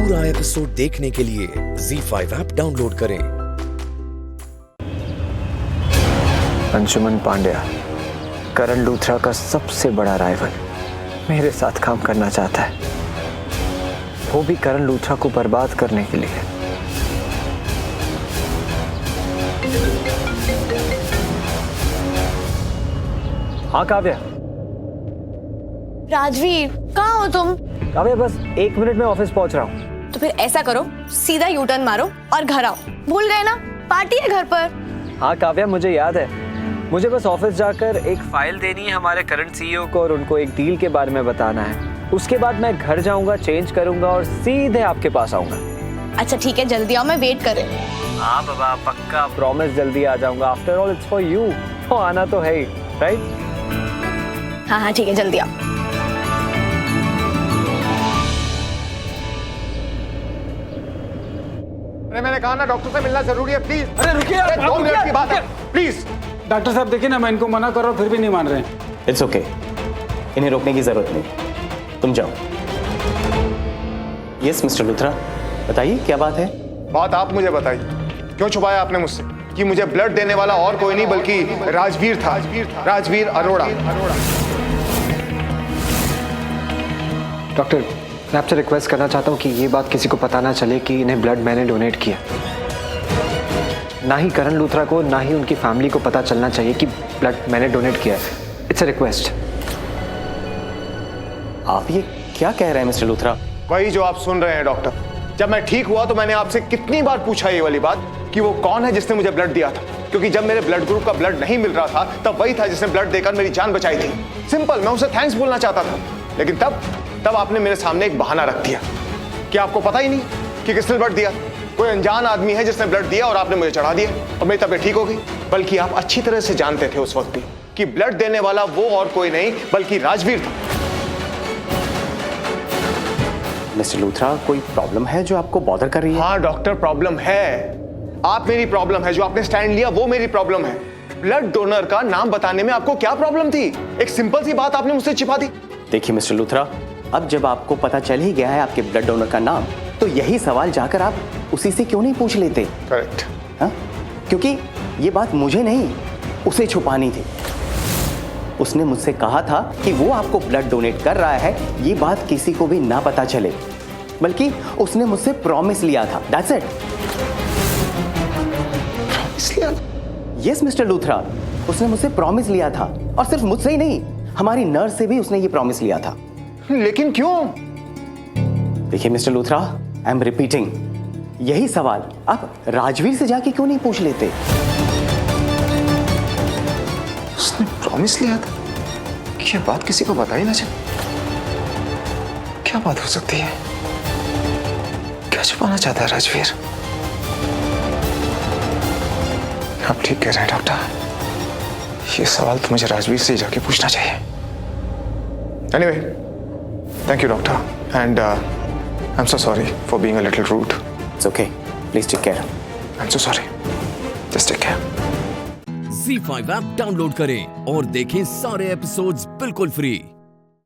पूरा एपिसोड देखने के लिए ZEE5 ऐप डाउनलोड करें। अंशुमन पांड्या, करण लूथरा का सबसे बड़ा राइवल, मेरे साथ काम करना चाहता है, वो भी करण लूथरा को बर्बाद करने के लिए। हाँ काव्या। राजवीर, कहाँ हो तुम? काव्या बस 1 मिनट में ऑफिस पहुंच रहा हूँ। तो फिर ऐसा करो, सीधा यू टर्न मारो और घर आओ। भूल गए ना, पार्टी है घर पर। हाँ काव्या, मुझे याद है। मुझे बस ऑफिस जाकर एक फाइल देनी है हमारे करंट सीईओ को और उनको एक डील के बारे में बताना है। उसके बाद मैं घर जाऊंगा, चेंज करूंगा और सीधे आपके पास आऊंगा। अच्छा ठीक है, जल्दी आओ, मैं वेट कर रही हूँ। हाँ बाबा, पक्का प्रॉमिस, जल्दी आ जाऊंगा। After all it's for you, तो आना तो है ही, राइट? हाँ हाँ ठीक है, जल्दी आओ। अरे मैंने कहा ना, डॉक्टर से मिलना जरूरी है, प्लीज। अरे रुकिए, 2 मिनट की बात है, प्लीज। डॉक्टर साहब देखिए ना, मैं इनको मना कर रहा हूँ फिर भी नहीं मान रहे हैं। इट्स ओके, इन्हें रोकने की जरूरत नहीं, तुम जाओ। यस मिस्टर लूथरा, बताइए क्या बात है? बात आप मुझे बताइए, क्यों छुपाया आपने मुझसे कि मुझे ब्लड देने वाला और कोई नहीं बल्कि राजवीर था, राजवीर अरोड़ा। डॉक्टर, मैं आपसे रिक्वेस्ट करना चाहता हूँ कि ये बात किसी को पता ना चले कि इन्हें ब्लड मैंने डोनेट किया। ना ही करण लूथरा को, ना ही उनकी फैमिली को पता चलना चाहिए कि ब्लड मैंने डोनेट किया है। It's a request. आप ये क्या कह रहे हैं मिस्टर लूथरा? वही जो आप सुन रहे हैं डॉक्टर। जब मैं ठीक हुआ तो मैंने आपसे कितनी बार पूछा ये वाली बात कि वो कौन है जिसने मुझे ब्लड दिया था, क्योंकि जब मेरे ब्लड ग्रुप का ब्लड नहीं मिल रहा था तब वही था जिसने ब्लड देकर मेरी जान बचाई थी। सिंपल, मैं उसे थैंक्स बोलना चाहता था, लेकिन तब आपने मेरे सामने एक बहाना रख दिया कि आपको पता ही नहीं कि किसने ब्लड दिया। कोई अनजान आदमी है जिसने ब्लड दिया और आपने मुझे चढ़ा दिया और मेरी तबीयत ठीक हो गई। बल्कि आप अच्छी तरह से जानते थे उस वक्त भी कि ब्लड देने वाला वो और कोई नहीं बल्कि राजवीर था। मिस्टर लूथरा, कोई प्रॉब्लम है जो आपको बॉदर कर रही है? हाँ डॉक्टर, प्रॉब्लम है। आप मेरी प्रॉब्लम है, जो आपने स्टैंड लिया वो मेरी प्रॉब्लम है। ब्लड डोनर का नाम बताने में आपको क्या प्रॉब्लम थी? एक सिंपल सी बात आपने मुझसे छिपा दी। देखिए मिस्टर लूथरा, अब जब आपको पता चल ही गया है आपके ब्लड डोनर का नाम, तो यही सवाल जाकर आप उसी से क्यों नहीं पूछ लेते? करेक्ट। हाँ, क्योंकि ये बात मुझे नहीं, उसे छुपानी थी। उसने मुझसे कहा था कि वो आपको ब्लड डोनेट कर रहा है, ये बात किसी को भी ना पता चले। बल्कि उसने मुझसे प्रॉमिस लिया था। That's it. प्रॉमिस लिया? यस मिस्टर लूथरा, उसने मुझसे प्रॉमिस लिया था, और सिर्फ मुझसे ही नहीं, हमारी नर्स से भी उसने ये प्रॉमिस लिया था। लेकिन क्यों? देखिए mister Luthra, I am repeating, यही सवाल आप राजवीर से जाके क्यों नहीं पूछ लेते? उसने प्रॉमिस लिया था कि ये बात किसी को बता ही ना चले। क्या बात हो सकती है? क्या छुपाना चाहता है राजवीर? आप ठीक कह रहे हैं डॉक्टर, ये सवाल तो मुझे राजवीर से ही जाके पूछना चाहिए। Anyway, thank you doctor, and I am so sorry for being a little rude. It's okay, please take care. I am so sorry, just take care. ZEE5 app download करें और देखें सारे एपिसोड्स बिल्कुल फ्री।